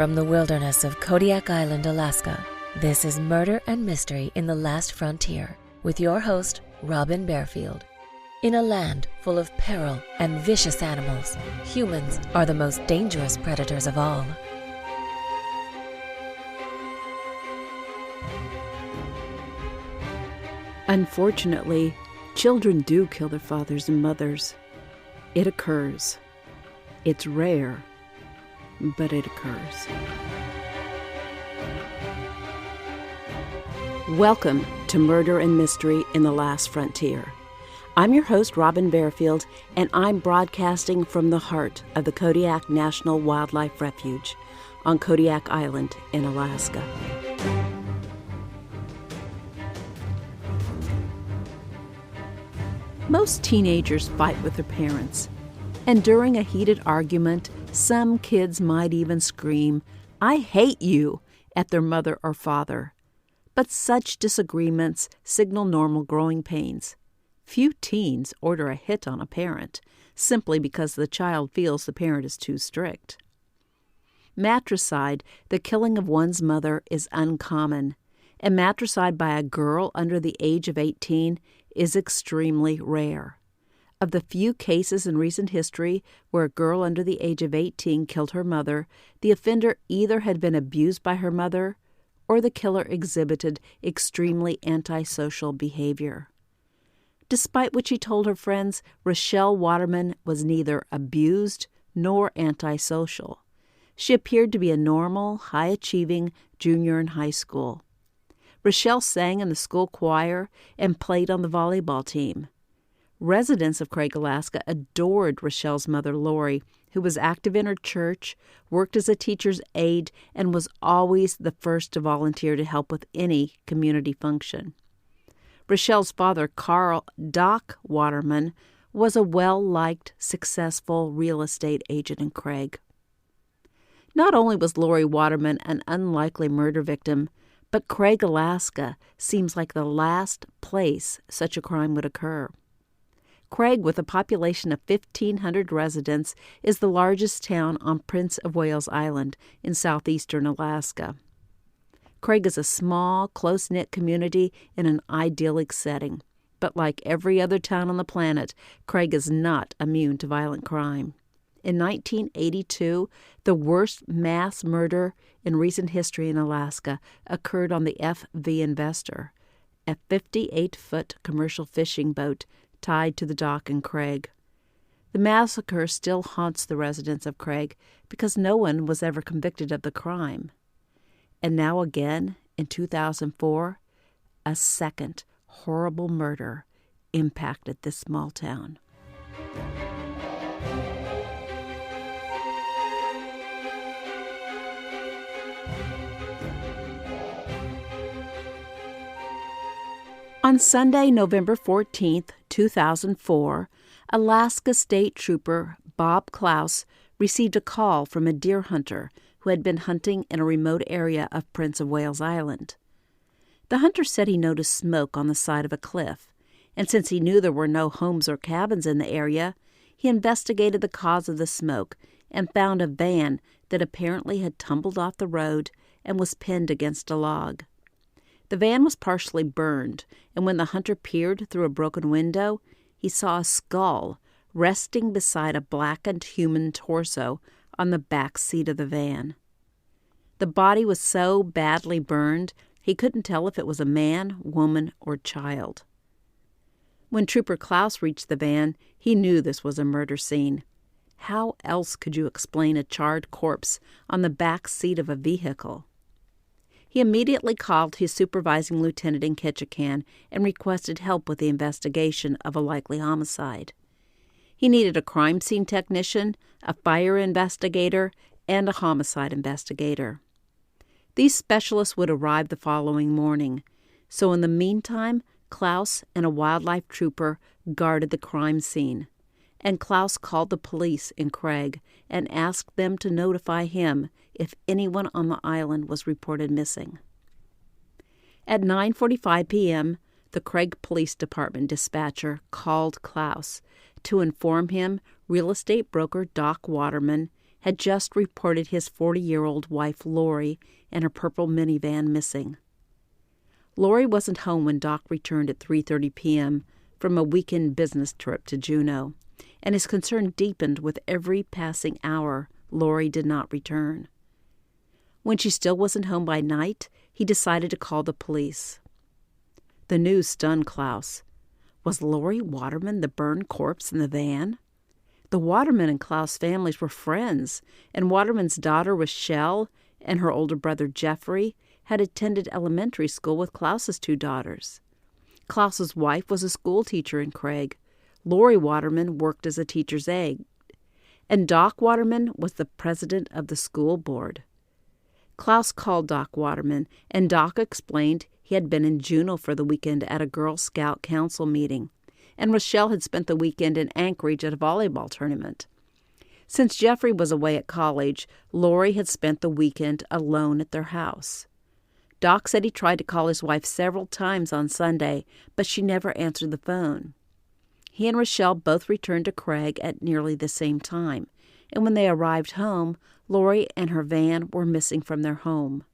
From the wilderness of Kodiak Island, Alaska, this is Murder and Mystery in the Last Frontier with your host, Robin Barefield. In a land full of peril and vicious animals, humans are the most dangerous predators of all. Unfortunately, children do kill their fathers and mothers. It occurs. It's rare, but it occurs. Welcome to Murder and Mystery in the Last Frontier. I'm your host, Robin Barefield, and I'm broadcasting from the heart of the Kodiak National Wildlife Refuge on Kodiak Island in Alaska. Most teenagers fight with their parents, and during a heated argument, some kids might even scream, "I hate you," at their mother or father. But such disagreements signal normal growing pains. Few teens order a hit on a parent simply because the child feels the parent is too strict. Matricide, the killing of one's mother, is uncommon, and matricide by a girl under the age of 18 is extremely rare. Of the few cases in recent history where a girl under the age of 18 killed her mother, the offender either had been abused by her mother or the killer exhibited extremely antisocial behavior. Despite what she told her friends, Rochelle Waterman was neither abused nor antisocial. She appeared to be a normal, high-achieving junior in high school. Rochelle sang in the school choir and played on the volleyball team. Residents of Craig, Alaska adored Rochelle's mother, Lori, who was active in her church, worked as a teacher's aide, and was always the first to volunteer to help with any community function. Rochelle's father, Carl Doc Waterman, was a well-liked, successful real estate agent in Craig. Not only was Lori Waterman an unlikely murder victim, but Craig, Alaska seems like the last place such a crime would occur. Craig, with a population of 1,500 residents, is the largest town on Prince of Wales Island in southeastern Alaska. Craig is a small, close-knit community in an idyllic setting, but like every other town on the planet, Craig is not immune to violent crime. In 1982, the worst mass murder in recent history in Alaska occurred on the FV Investor, a 58-foot commercial fishing boat tied to the dock in Craig. The massacre still haunts the residents of Craig because no one was ever convicted of the crime. And now again, in 2004, a second horrible murder impacted this small town. On Sunday, November 14, 2004, Alaska State Trooper Bob Klaus received a call from a deer hunter who had been hunting in a remote area of Prince of Wales Island. The hunter said he noticed smoke on the side of a cliff, and since he knew there were no homes or cabins in the area, he investigated the cause of the smoke and found a van that apparently had tumbled off the road and was pinned against a log. The van was partially burned, and when the hunter peered through a broken window, he saw a skull resting beside a blackened human torso on the back seat of the van. The body was so badly burned, he couldn't tell if it was a man, woman, or child. When Trooper Klaus reached the van, he knew this was a murder scene. How else could you explain a charred corpse on the back seat of a vehicle? He immediately called his supervising lieutenant in Ketchikan and requested help with the investigation of a likely homicide. He needed a crime scene technician, a fire investigator, and a homicide investigator. These specialists would arrive the following morning, so in the meantime, Klaus and a wildlife trooper guarded the crime scene, and Klaus called the police in Craig and asked them to notify him if anyone on the island was reported missing. At 9:45 p.m., the Craig Police Department dispatcher called Klaus to inform him real estate broker Doc Waterman had just reported his 40-year-old wife Lori and her purple minivan missing. Lori wasn't home when Doc returned at 3:30 p.m. from a weekend business trip to Juneau, and his concern deepened with every passing hour Lori did not return. When she still wasn't home by night, he decided to call the police. The news stunned Klaus. Was Lori Waterman the burned corpse in the van? The Waterman and Klaus families were friends, and Waterman's daughter Rochelle and her older brother Jeffrey had attended elementary school with Klaus's 2 daughters. Klaus's wife was a school teacher in Craig. Lori Waterman worked as a teacher's aide, and Doc Waterman was the president of the school board. Klaus called Doc Waterman, and Doc explained he had been in Juneau for the weekend at a Girl Scout Council meeting, and Rochelle had spent the weekend in Anchorage at a volleyball tournament. Since Jeffrey was away at college, Lori had spent the weekend alone at their house. Doc said he tried to call his wife several times on Sunday, but she never answered the phone. He and Rochelle both returned to Craig at nearly the same time, and when they arrived home, Lori and her van were missing from their home.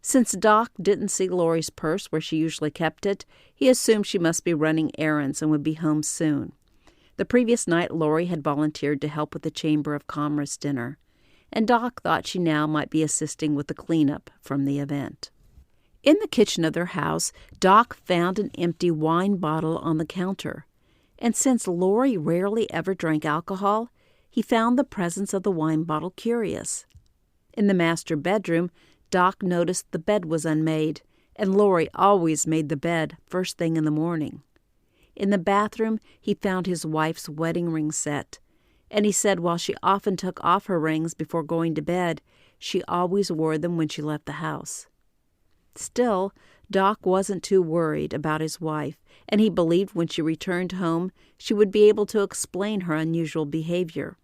Since Doc didn't see Lori's purse where she usually kept it, he assumed she must be running errands and would be home soon. The previous night, Lori had volunteered to help with the Chamber of Commerce dinner, and Doc thought she now might be assisting with the cleanup from the event. In the kitchen of their house, Doc found an empty wine bottle on the counter, and since Lori rarely ever drank alcohol, he found the presence of the wine bottle curious. In the master bedroom, Doc noticed the bed was unmade, and Lori always made the bed first thing in the morning. In the bathroom, he found his wife's wedding ring set, and he said while she often took off her rings before going to bed, she always wore them when she left the house. Still, Doc wasn't too worried about his wife, and he believed when she returned home, she would be able to explain her unusual behavior.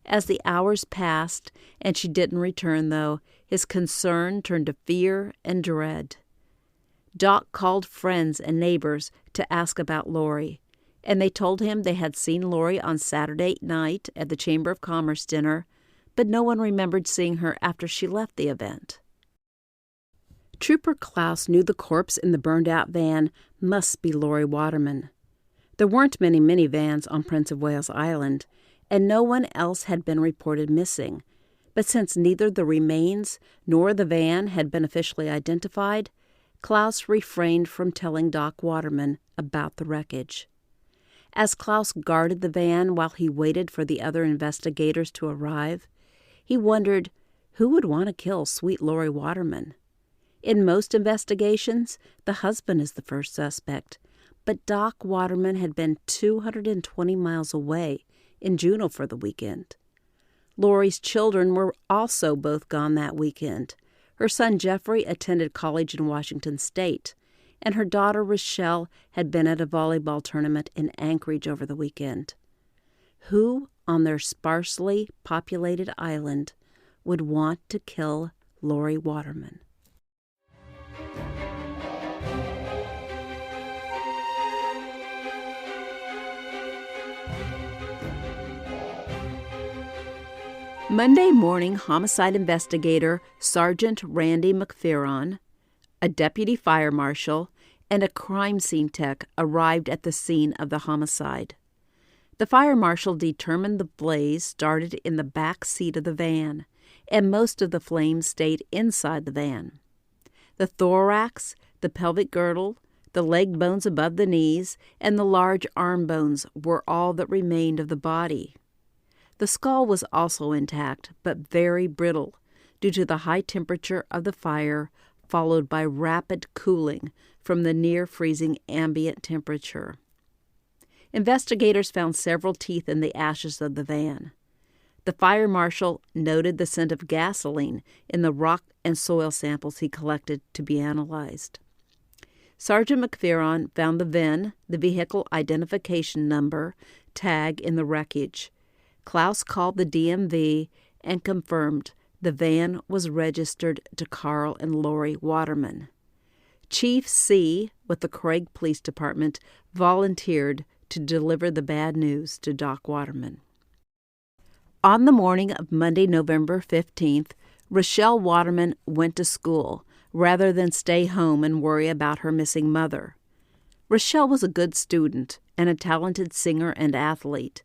As the hours passed and she didn't return, though, his concern turned to fear and dread. Doc called friends and neighbors to ask about Lori, and they told him they had seen Lori on Saturday night at the Chamber of Commerce dinner, but no one remembered seeing her after she left the event. Trooper Klaus knew the corpse in the burned-out van must be Lori Waterman. There weren't many minivans on Prince of Wales Island, and no one else had been reported missing. But since neither the remains nor the van had been officially identified, Klaus refrained from telling Doc Waterman about the wreckage. As Klaus guarded the van while he waited for the other investigators to arrive, he wondered who would want to kill sweet Lori Waterman. In most investigations, the husband is the first suspect, but Doc Waterman had been 220 miles away in Juneau for the weekend. Lori's children were also both gone that weekend. Her son Jeffrey attended college in Washington State, and her daughter Rochelle had been at a volleyball tournament in Anchorage over the weekend. Who, on their sparsely populated island, would want to kill Lori Waterman? Monday morning, homicide investigator Sergeant Randy McPherron, a deputy fire marshal, and a crime scene tech arrived at the scene of the homicide. The fire marshal determined the blaze started in the back seat of the van, and most of the flames stayed inside the van. The thorax, the pelvic girdle, the leg bones above the knees, and the large arm bones were all that remained of the body. The skull was also intact, but very brittle, due to the high temperature of the fire, followed by rapid cooling from the near-freezing ambient temperature. Investigators found several teeth in the ashes of the van. The fire marshal noted the scent of gasoline in the rock and soil samples he collected to be analyzed. Sergeant McPherron found the VIN, the vehicle identification number, tag in the wreckage. Klaus called the DMV and confirmed the van was registered to Carl and Lori Waterman. Chief C. with the Craig Police Department volunteered to deliver the bad news to Doc Waterman. On the morning of Monday, November 15th, Rochelle Waterman went to school rather than stay home and worry about her missing mother. Rochelle was a good student and a talented singer and athlete.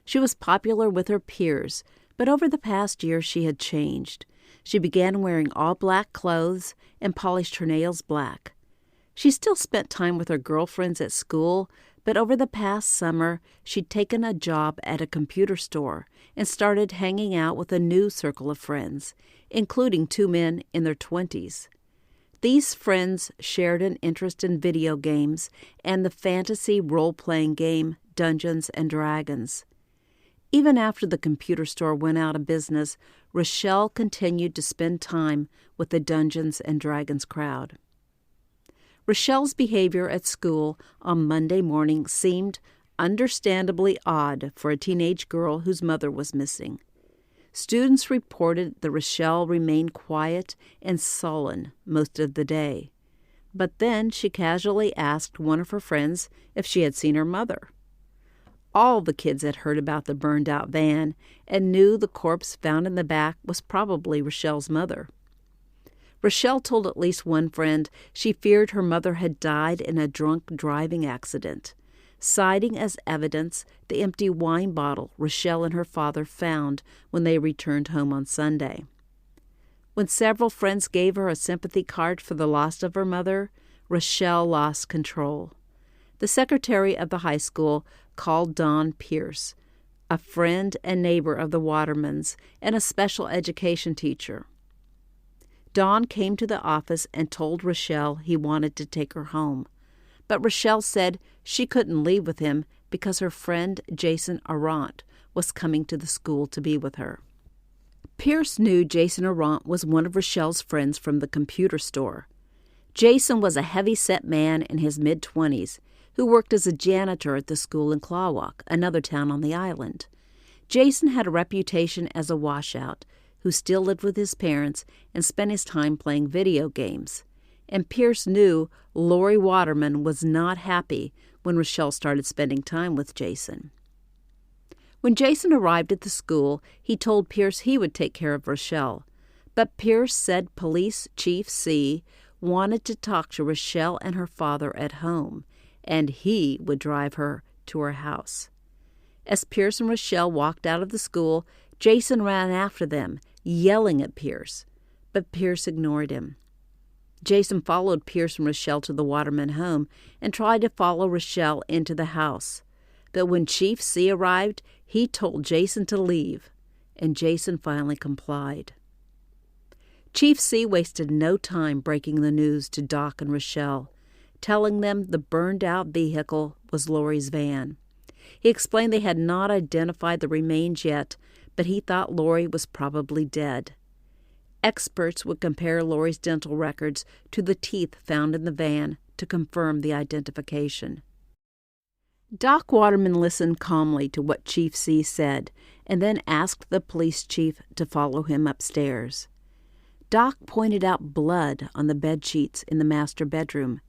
She was popular with her peers, but over the past year she had changed. She began wearing all black clothes and polished her nails black. She still spent time with her girlfriends at school, but over the past summer she'd taken a job at a computer store and started hanging out with a new circle of friends, including 2 men in their 20s. These friends shared an interest in video games and the fantasy role-playing game Dungeons and Dragons. Even after the computer store went out of business, Rochelle continued to spend time with the Dungeons and Dragons crowd. Rochelle's behavior at school on Monday morning seemed understandably odd for a teenage girl whose mother was missing. Students reported that Rochelle remained quiet and sullen most of the day. But then she casually asked one of her friends if she had seen her mother. All the kids had heard about the burned-out van and knew the corpse found in the back was probably Rochelle's mother. Rochelle told at least one friend she feared her mother had died in a drunk driving accident, citing as evidence the empty wine bottle Rochelle and her father found when they returned home on Sunday. When several friends gave her a sympathy card for the loss of her mother, Rochelle lost control. The secretary of the high school called Dawn Pierce, a friend and neighbor of the Watermans and a special education teacher. Dawn came to the office and told Rochelle he wanted to take her home, but Rochelle said she couldn't leave with him because her friend Jason Arant was coming to the school to be with her. Pierce knew Jason Arant was one of Rochelle's friends from the computer store. Jason was a heavy-set man in his mid-20s who worked as a janitor at the school in Clawalk, another town on the island. Jason had a reputation as a washout who still lived with his parents and spent his time playing video games. And Pierce knew Lori Waterman was not happy when Rochelle started spending time with Jason. When Jason arrived at the school, he told Pierce he would take care of Rochelle, but Pierce said Police Chief C wanted to talk to Rochelle and her father at home, and he would drive her to her house. As Pierce and Rochelle walked out of the school, Jason ran after them, yelling at Pierce, but Pierce ignored him. Jason followed Pierce and Rochelle to the Waterman home and tried to follow Rochelle into the house. But when Chief C arrived, he told Jason to leave, and Jason finally complied. Chief C wasted no time breaking the news to Doc and Rochelle, telling them the burned-out vehicle was Lori's van. He explained they had not identified the remains yet, but he thought Lori was probably dead. Experts would compare Lori's dental records to the teeth found in the van to confirm the identification. Doc Waterman listened calmly to what Chief C said and then asked the police chief to follow him upstairs. Doc pointed out blood on the bedsheets in the master bedroom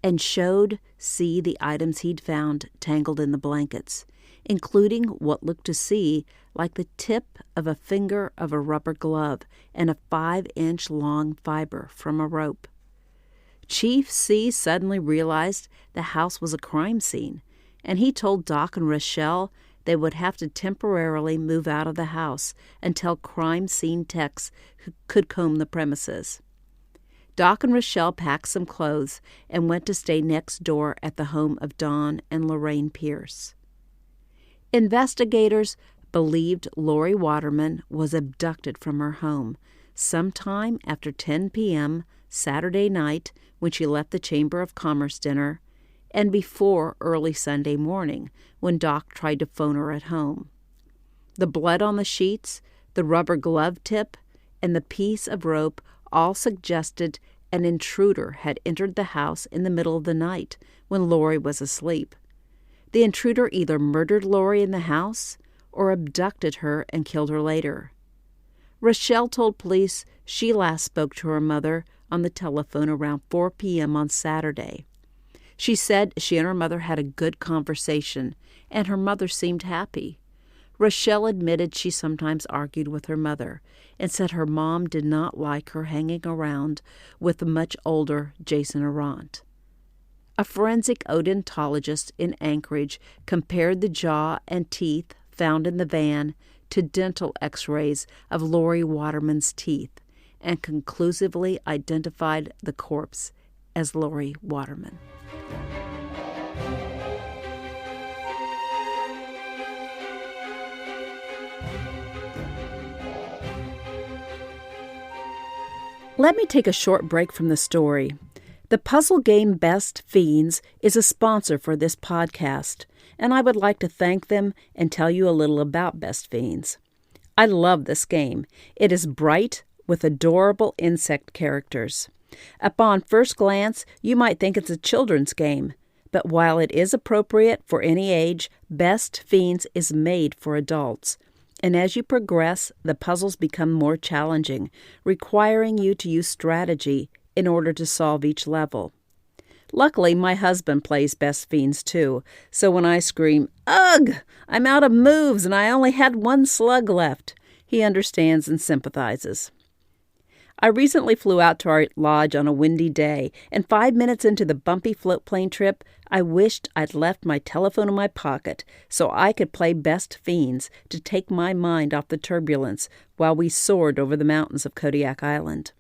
and showed C the items he'd found tangled in the blankets, including what looked to C like the tip of a finger of a rubber glove and a 5-inch long fiber from a rope. Chief C suddenly realized the house was a crime scene, and he told Doc and Rochelle they would have to temporarily move out of the house until crime scene techs could comb the premises. Doc and Rochelle packed some clothes and went to stay next door at the home of Dawn and Lorraine Pierce. Investigators believed Lori Waterman was abducted from her home sometime after 10 p.m. Saturday night when she left the Chamber of Commerce dinner, and before early Sunday morning when Doc tried to phone her at home. The blood on the sheets, the rubber glove tip, and the piece of rope all suggested an intruder had entered the house in the middle of the night when Lori was asleep. The intruder either murdered Lori in the house or abducted her and killed her later. Rochelle told police she last spoke to her mother on the telephone around 4 p.m. on Saturday. She said she and her mother had a good conversation, and her mother seemed happy. Rochelle admitted she sometimes argued with her mother and said her mom did not like her hanging around with the much older Jason Arant. A forensic odontologist in Anchorage compared the jaw and teeth found in the van to dental x-rays of Lori Waterman's teeth and conclusively identified the corpse as Lori Waterman. Let me take a short break from the story. The puzzle game Best Fiends is a sponsor for this podcast, and I would like to thank them and tell you a little about Best Fiends. I love this game. It is bright with adorable insect characters. Upon first glance, you might think it's a children's game, but while it is appropriate for any age, Best Fiends is made for adults. And as you progress, the puzzles become more challenging, requiring you to use strategy in order to solve each level. Luckily, my husband plays Best Fiends too, so when I scream, "Ugh! I'm out of moves and I only had one slug left," he understands and sympathizes. I recently flew out to our lodge on a windy day, and 5 minutes into the bumpy float plane trip, I wished I'd left my telephone in my pocket so I could play Best Fiends to take my mind off the turbulence while we soared over the mountains of Kodiak Island.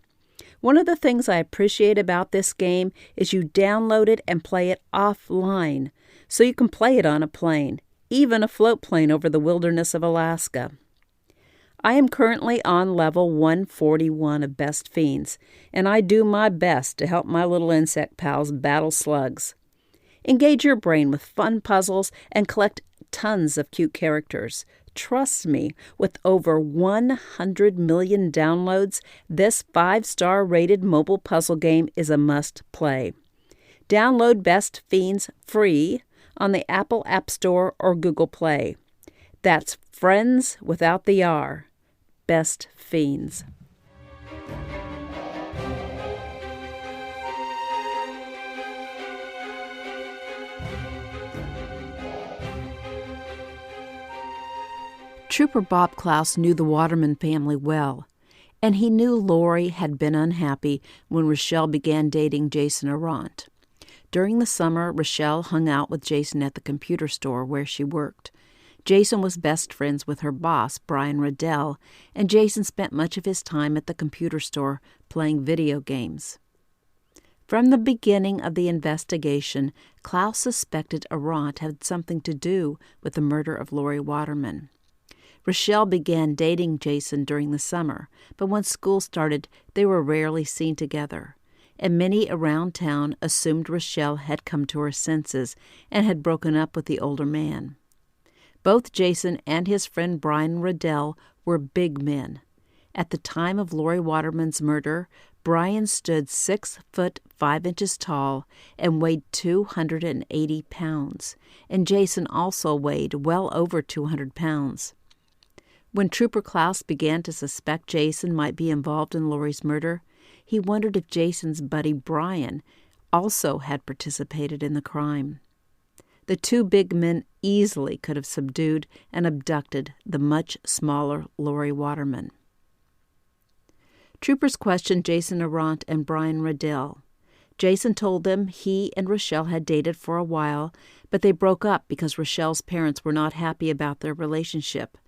One of the things I appreciate about this game is you download it and play it offline, so you can play it on a plane, even a float plane over the wilderness of Alaska. I am currently on level 141 of Best Fiends, and I do my best to help my little insect pals battle slugs. Engage your brain with fun puzzles and collect tons of cute characters. Trust me, with over 100 million downloads, this 5-star rated mobile puzzle game is a must-play. Download Best Fiends free on the Apple App Store or Google Play. That's Friends without the R. Best Fiends. Trooper Bob Klaus knew the Waterman family well, and he knew Lori had been unhappy when Rochelle began dating Jason Arant. During the summer, Rochelle hung out with Jason at the computer store where she worked. Jason was best friends with her boss, Brian Riddell, and Jason spent much of his time at the computer store playing video games. From the beginning of the investigation, Klaus suspected Arant had something to do with the murder of Lori Waterman. Rochelle began dating Jason during the summer, but when school started, they were rarely seen together, and many around town assumed Rochelle had come to her senses and had broken up with the older man. Both Jason and his friend Brian Riddell were big men. At the time of Lori Waterman's murder, Brian stood 6 foot 5 inches tall and weighed 280 pounds, and Jason also weighed well over 200 pounds. When Trooper Klaus began to suspect Jason might be involved in Lori's murder, he wondered if Jason's buddy Brian also had participated in the crime. The two big men easily could have subdued and abducted the much smaller Lori Waterman. Troopers questioned Jason Arant and Brian Riddell. Jason told them he and Rochelle had dated for a while, but they broke up because Rochelle's parents were not happy about their relationship.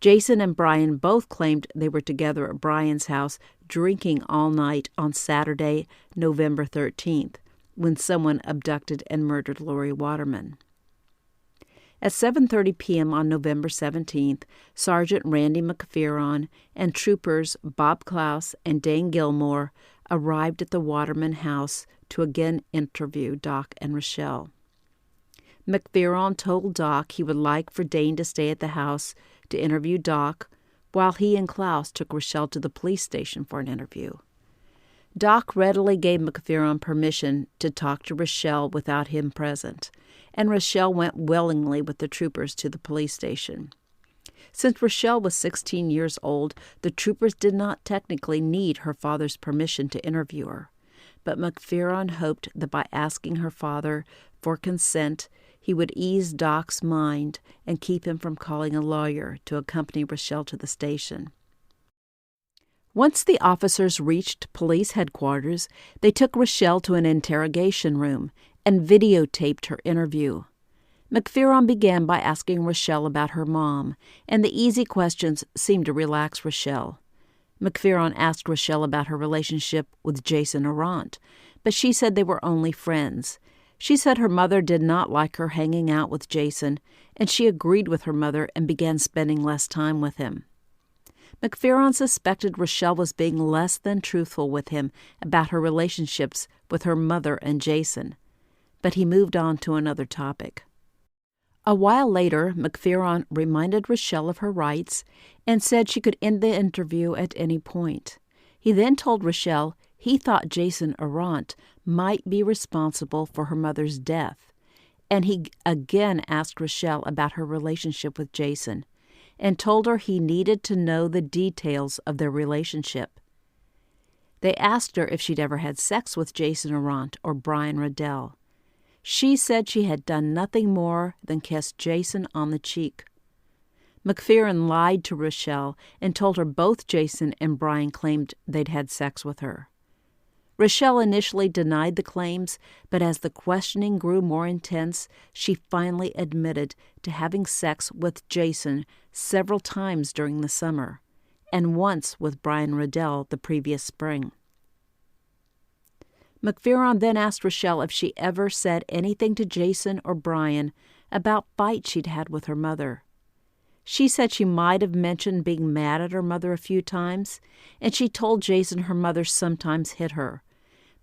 Jason and Brian both claimed they were together at Brian's house drinking all night on Saturday, November 13th, when someone abducted and murdered Lori Waterman. At 7:30 p.m. on November 17th, Sergeant Randy McPherron and troopers Bob Klaus and Dane Gilmore arrived at the Waterman house to again interview Doc and Rochelle. McPherron told Doc he would like for Dane to stay at the house to interview Doc, while he and Klaus took Rochelle to the police station for an interview. Doc readily gave McPherron permission to talk to Rochelle without him present, and Rochelle went willingly with the troopers to the police station. Since Rochelle was 16 years old, the troopers did not technically need her father's permission to interview her, but McPherron hoped that by asking her father for consent, he would ease Doc's mind and keep him from calling a lawyer to accompany Rochelle to the station. Once the officers reached police headquarters, they took Rochelle to an interrogation room and videotaped her interview. McPheron began by asking Rochelle about her mom, and the easy questions seemed to relax Rochelle. McPheron asked Rochelle about her relationship with Jason Arant, but she said they were only friends. She said her mother did not like her hanging out with Jason, and she agreed with her mother and began spending less time with him. McPheron suspected Rochelle was being less than truthful with him about her relationships with her mother and Jason, but he moved on to another topic. A while later, McPheron reminded Rochelle of her rights and said she could end the interview at any point. He then told Rochelle he thought Jason Arant might be responsible for her mother's death, and he again asked Rochelle about her relationship with Jason and told her he needed to know the details of their relationship. They asked her if she'd ever had sex with Jason Arant or Brian Riddell. She said she had done nothing more than kiss Jason on the cheek. McPheron lied to Rochelle and told her both Jason and Brian claimed they'd had sex with her. Rochelle initially denied the claims, but as the questioning grew more intense, she finally admitted to having sex with Jason several times during the summer, and once with Brian Riddell the previous spring. McPheron then asked Rochelle if she ever said anything to Jason or Brian about fights she'd had with her mother. She said she might have mentioned being mad at her mother a few times, and she told Jason her mother sometimes hit her.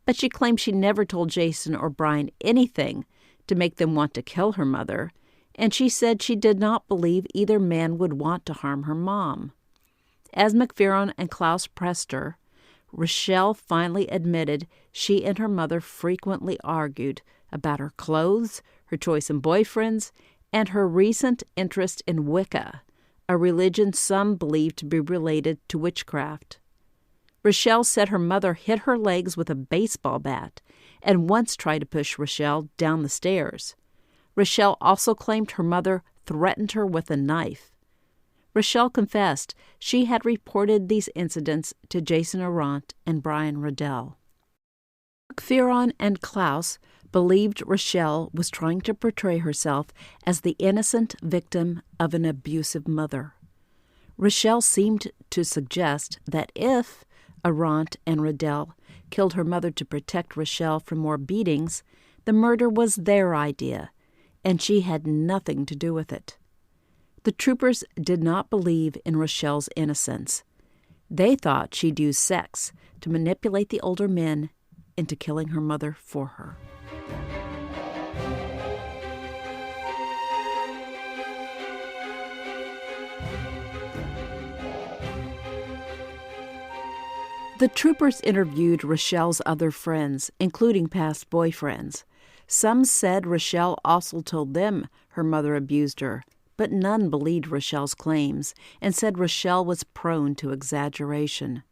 But she claimed she never told Jason or Brian anything to make them want to kill her mother, and she said she did not believe either man would want to harm her mom. As McPheron and Klaus pressed her, Rochelle finally admitted she and her mother frequently argued about her clothes, her choice in boyfriends, and her recent interest in Wicca, a religion some believed to be related to witchcraft. Rochelle said her mother hit her legs with a baseball bat and once tried to push Rochelle down the stairs. Rochelle also claimed her mother threatened her with a knife. Rochelle confessed she had reported these incidents to Jason Arant and Brian Riddell. McPheron and Klaus believed Rochelle was trying to portray herself as the innocent victim of an abusive mother. Rochelle seemed to suggest that if Arant and Riddell killed her mother to protect Rochelle from more beatings, the murder was their idea, and she had nothing to do with it. The troopers did not believe in Rochelle's innocence. They thought she'd used sex to manipulate the older men into killing her mother for her. The troopers interviewed Rochelle's other friends, including past boyfriends. Some said Rochelle also told them her mother abused her, but none believed Rochelle's claims and said Rochelle was prone to exaggeration.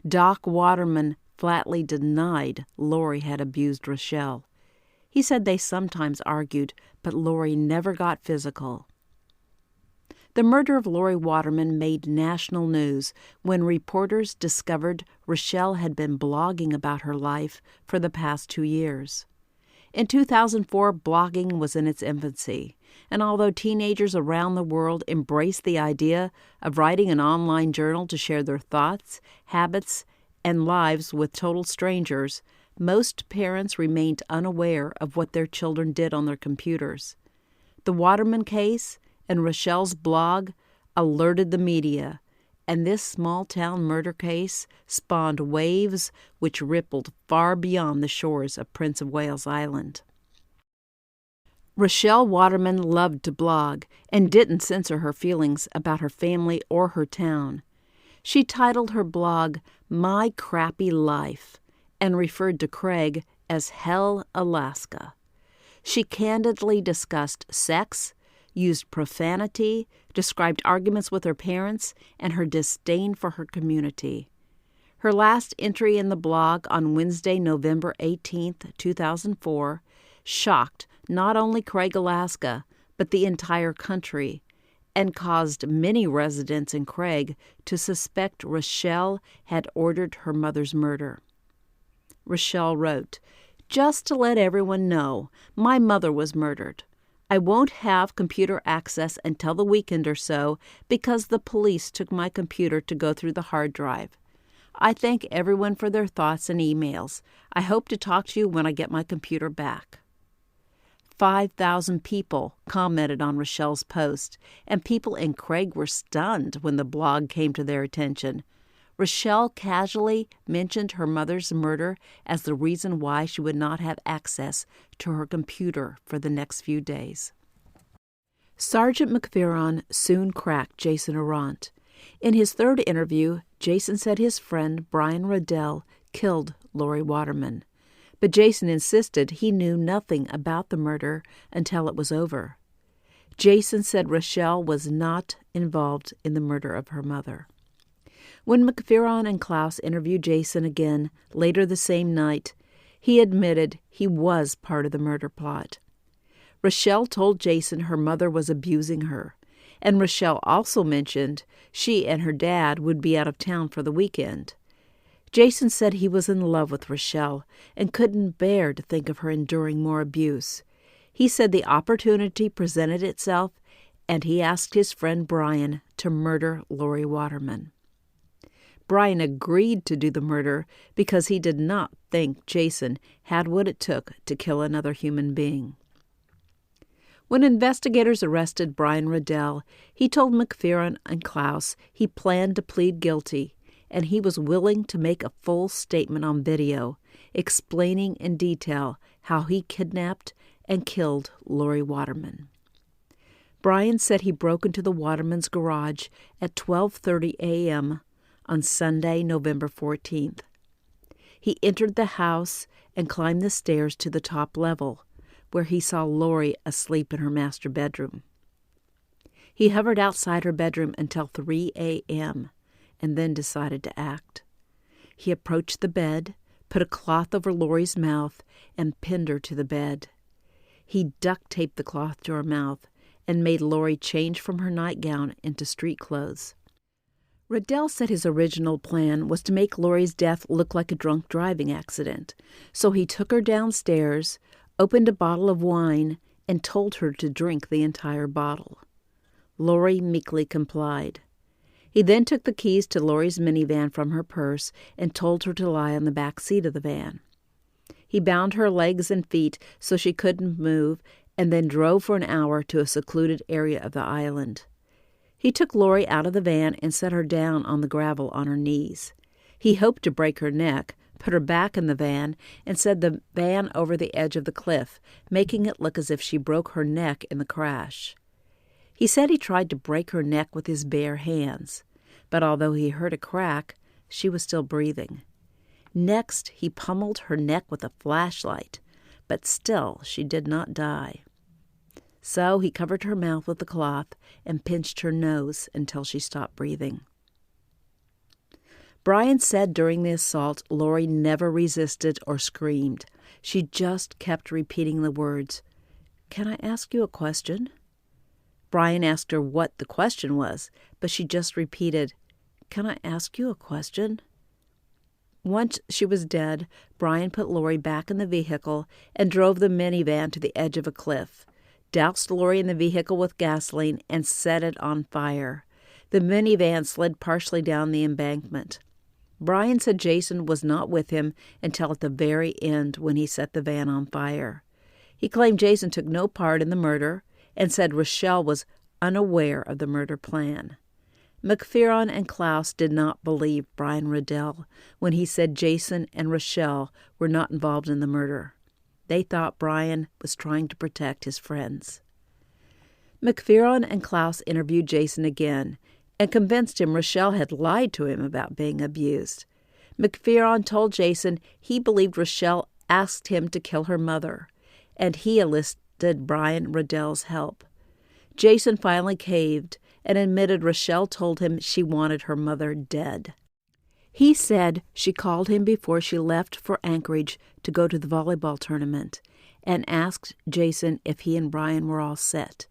Doc Waterman flatly denied Lori had abused Rochelle. He said they sometimes argued, but Lori never got physical. The murder of Lori Waterman made national news when reporters discovered Rochelle had been blogging about her life for the past 2 years. In 2004, blogging was in its infancy, and although teenagers around the world embraced the idea of writing an online journal to share their thoughts, habits, and lives with total strangers, most parents remained unaware of what their children did on their computers. The Waterman case and Rochelle's blog alerted the media, and this small-town murder case spawned waves which rippled far beyond the shores of Prince of Wales Island. Rochelle Waterman loved to blog and didn't censor her feelings about her family or her town. She titled her blog My Crappy Life and referred to Craig as Hell, Alaska. She candidly discussed sex, used profanity, described arguments with her parents, and her disdain for her community. Her last entry in the blog on Wednesday, November 18, 2004, shocked not only Craig, Alaska, but the entire country, and caused many residents in Craig to suspect Rochelle had ordered her mother's murder. Rochelle wrote, "Just to let everyone know, my mother was murdered. I won't have computer access until the weekend or so because the police took my computer to go through the hard drive. I thank everyone for their thoughts and emails. I hope to talk to you when I get my computer back." 5,000 people commented on Rochelle's post, and people in Craig were stunned when the blog came to their attention. Rochelle casually mentioned her mother's murder as the reason why she would not have access to her computer for the next few days. Sergeant McPheron soon cracked Jason Arant. In his third interview, Jason said his friend Brian Riddell killed Lori Waterman. But Jason insisted he knew nothing about the murder until it was over. Jason said Rochelle was not involved in the murder of her mother. When McPheron and Klaus interviewed Jason again later the same night, he admitted he was part of the murder plot. Rochelle told Jason her mother was abusing her, and Rochelle also mentioned she and her dad would be out of town for the weekend. Jason said he was in love with Rochelle and couldn't bear to think of her enduring more abuse. He said the opportunity presented itself, and he asked his friend Brian to murder Lori Waterman. Brian agreed to do the murder because he did not think Jason had what it took to kill another human being. When investigators arrested Brian Riddell, he told McPheron and Klaus he planned to plead guilty, and he was willing to make a full statement on video, explaining in detail how he kidnapped and killed Lori Waterman. Brian said he broke into the Watermans' garage at 12:30 a.m. on Sunday, November 14th. He entered the house and climbed the stairs to the top level, where he saw Lori asleep in her master bedroom. He hovered outside her bedroom until 3 a.m., and then decided to act. He approached the bed, put a cloth over Lori's mouth, and pinned her to the bed. He duct-taped the cloth to her mouth and made Lori change from her nightgown into street clothes. Riddell said his original plan was to make Lori's death look like a drunk driving accident, so he took her downstairs, opened a bottle of wine, and told her to drink the entire bottle. Lori meekly complied. He then took the keys to Lori's minivan from her purse and told her to lie on the back seat of the van. He bound her legs and feet so she couldn't move and then drove for an hour to a secluded area of the island. He took Lori out of the van and set her down on the gravel on her knees. He hoped to break her neck, put her back in the van, and set the van over the edge of the cliff, making it look as if she broke her neck in the crash. He said he tried to break her neck with his bare hands, but although he heard a crack, she was still breathing. Next, he pummeled her neck with a flashlight, but still she did not die. So he covered her mouth with the cloth and pinched her nose until she stopped breathing. Brian said during the assault, Lori never resisted or screamed. She just kept repeating the words, "Can I ask you a question?" Brian asked her what the question was, but she just repeated, "Can I ask you a question?" Once she was dead, Brian put Lori back in the vehicle and drove the minivan to the edge of a cliff, doused Lori in the vehicle with gasoline, and set it on fire. The minivan slid partially down the embankment. Brian said Jason was not with him until at the very end when he set the van on fire. He claimed Jason took no part in the murder and said Rochelle was unaware of the murder plan. McPheron and Klaus did not believe Brian Riddell when he said Jason and Rochelle were not involved in the murder. They thought Brian was trying to protect his friends. McPheron and Klaus interviewed Jason again and convinced him Rochelle had lied to him about being abused. McPheron told Jason he believed Rochelle asked him to kill her mother, and he enlisted Brian Riddell's help. Jason finally caved and admitted Rochelle told him she wanted her mother dead. He said she called him before she left for Anchorage to go to the volleyball tournament, and asked Jason if he and Brian were all set.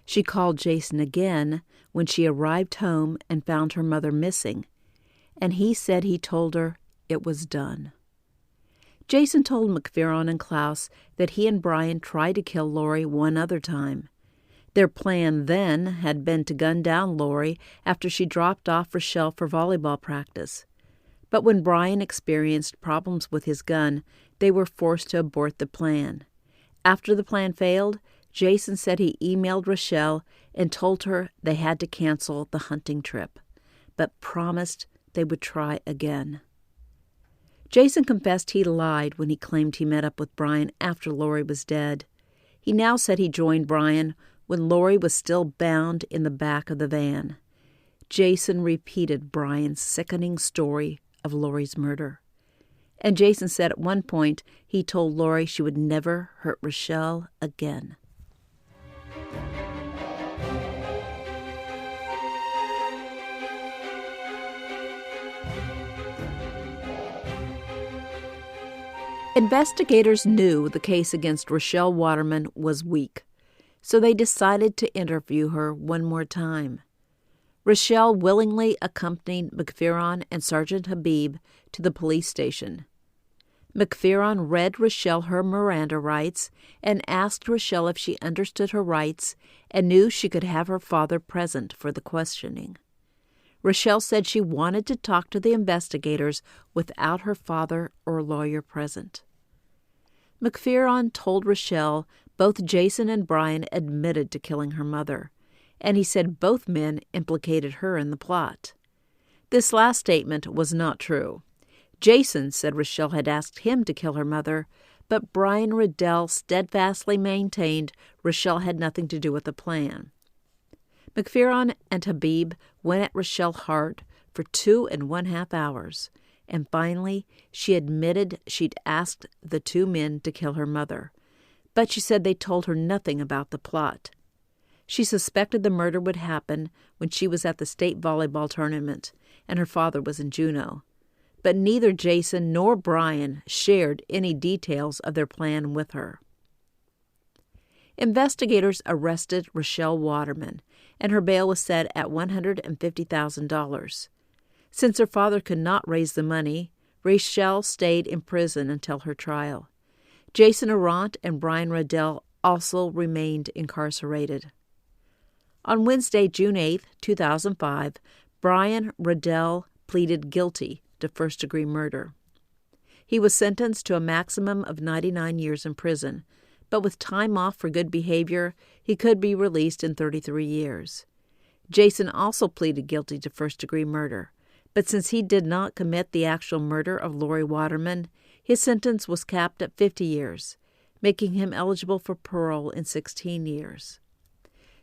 She called Jason again when she arrived home and found her mother missing, and he said he told her it was done. Jason told McPheron and Klaus that he and Brian tried to kill Lori one other time. Their plan then had been to gun down Lori after she dropped off Rochelle for volleyball practice. But when Brian experienced problems with his gun, they were forced to abort the plan. After the plan failed, Jason said he emailed Rochelle and told her they had to cancel the hunting trip, but promised they would try again. Jason confessed he lied when he claimed he met up with Brian after Lori was dead. He now said he joined Brian when Lori was still bound in the back of the van. Jason repeated Brian's sickening story of Lori's murder. And Jason said at one point he told Lori she would never hurt Rochelle again. Investigators knew the case against Rochelle Waterman was weak, so they decided to interview her one more time. Rochelle willingly accompanied McPheron and Sergeant Habib to the police station. McPheron read Rochelle her Miranda rights and asked Rochelle if she understood her rights and knew she could have her father present for the questioning. Rochelle said she wanted to talk to the investigators without her father or lawyer present. McPheron told Rochelle both Jason and Brian admitted to killing her mother, and he said both men implicated her in the plot. This last statement was not true. Jason said Rochelle had asked him to kill her mother, but Brian Riddell steadfastly maintained Rochelle had nothing to do with the plan. McPheron and Habib went at Rochelle hard for 2.5 hours, and finally she admitted she'd asked the two men to kill her mother, but she said they told her nothing about the plot. She suspected the murder would happen when she was at the state volleyball tournament and her father was in Juneau, but neither Jason nor Brian shared any details of their plan with her. Investigators arrested Rochelle Waterman, and her bail was set at $150,000. Since her father could not raise the money, Rochelle stayed in prison until her trial. Jason Arant and Brian Riddell also remained incarcerated. On Wednesday, June 8, 2005, Brian Riddell pleaded guilty to first-degree murder. He was sentenced to a maximum of 99 years in prison, but with time off for good behavior, he could be released in 33 years. Jason also pleaded guilty to first-degree murder, but since he did not commit the actual murder of Lori Waterman, his sentence was capped at 50 years, making him eligible for parole in 16 years.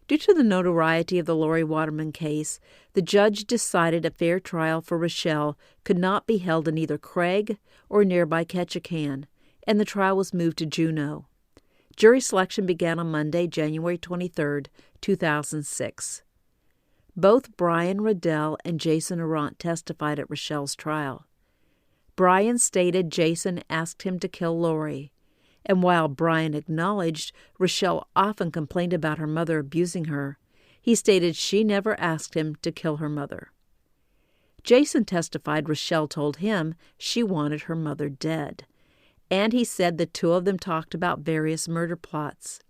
Due to the notoriety of the Lori Waterman case, the judge decided a fair trial for Rochelle could not be held in either Craig or nearby Ketchikan, and the trial was moved to Juneau. Jury selection began on Monday, January 23, 2006. Both Brian Riddell and Jason Arant testified at Rochelle's trial. Brian stated Jason asked him to kill Lori, and while Brian acknowledged Rochelle often complained about her mother abusing her, he stated she never asked him to kill her mother. Jason testified Rochelle told him she wanted her mother dead, and he said the two of them talked about various murder plots.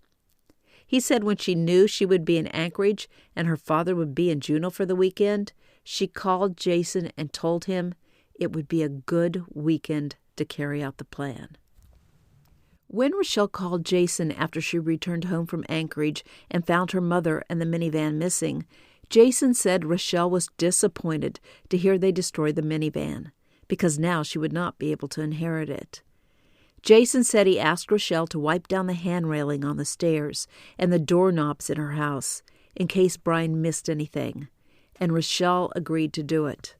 He said when she knew she would be in Anchorage and her father would be in Juneau for the weekend, she called Jason and told him it would be a good weekend to carry out the plan. When Rochelle called Jason after she returned home from Anchorage and found her mother and the minivan missing, Jason said Rochelle was disappointed to hear they destroyed the minivan, because now she would not be able to inherit it. Jason said he asked Rochelle to wipe down the hand railing on the stairs and the doorknobs in her house in case Brian missed anything, and Rochelle agreed to do it.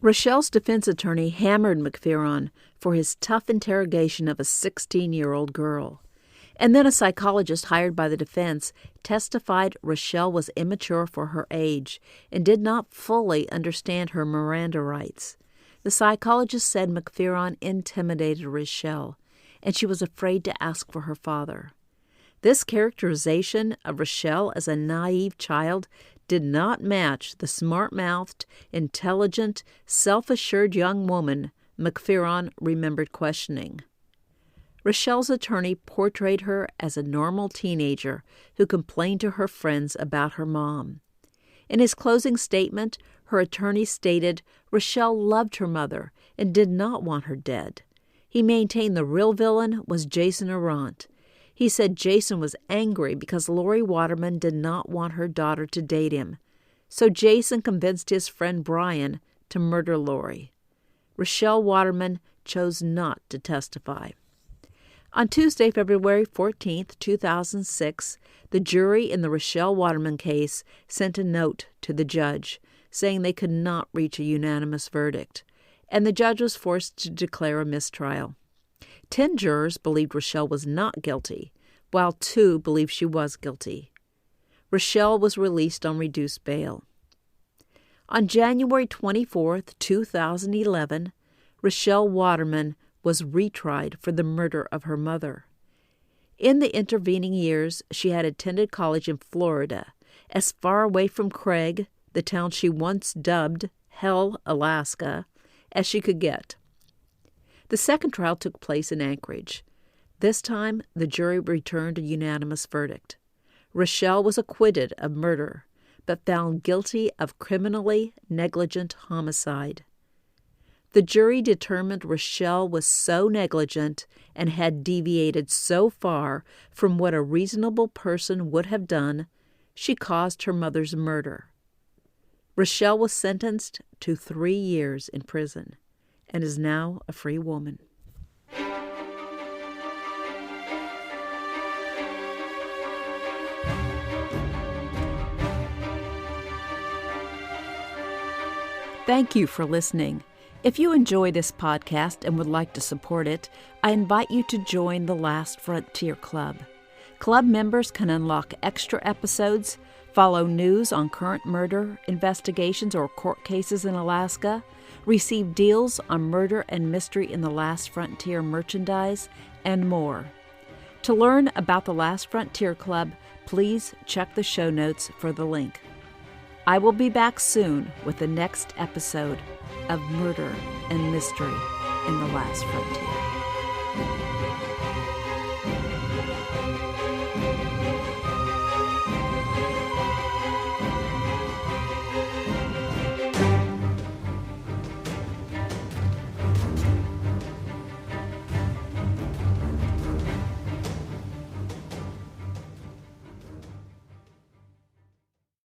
Rochelle's defense attorney hammered McPheron for his tough interrogation of a 16-year-old girl, and then a psychologist hired by the defense testified Rochelle was immature for her age and did not fully understand her Miranda rights. The psychologist said McPheron intimidated Rochelle, and she was afraid to ask for her father. This characterization of Rochelle as a naive child did not match the smart-mouthed, intelligent, self-assured young woman McPheron remembered questioning. Rochelle's attorney portrayed her as a normal teenager who complained to her friends about her mom. In his closing statement, her attorney stated Rochelle loved her mother and did not want her dead. He maintained the real villain was Jason Arant. He said Jason was angry because Lori Waterman did not want her daughter to date him. So Jason convinced his friend Brian to murder Lori. Rochelle Waterman chose not to testify. On Tuesday, February 14, 2006, the jury in the Rochelle Waterman case sent a note to the judge saying they could not reach a unanimous verdict, and the judge was forced to declare a mistrial. 10 jurors believed Rochelle was not guilty, while 2 believed she was guilty. Rochelle was released on reduced bail. On January 24, 2011, Rochelle Waterman was retried for the murder of her mother. In the intervening years, she had attended college in Florida, as far away from Craig, the town she once dubbed Hell, Alaska, as she could get. The second trial took place in Anchorage. This time, the jury returned a unanimous verdict. Rochelle was acquitted of murder, but found guilty of criminally negligent homicide. The jury determined Rochelle was so negligent and had deviated so far from what a reasonable person would have done, she caused her mother's murder. Rochelle was sentenced to 3 years in prison and is now a free woman. Thank you for listening. If you enjoy this podcast and would like to support it, I invite you to join the Last Frontier Club. Club members can unlock extra episodes, follow news on current murder investigations or court cases in Alaska, receive deals on murder and mystery in the Last Frontier merchandise, and more. To learn about the Last Frontier Club, please check the show notes for the link. I will be back soon with the next episode of Murder and Mystery in the Last Frontier.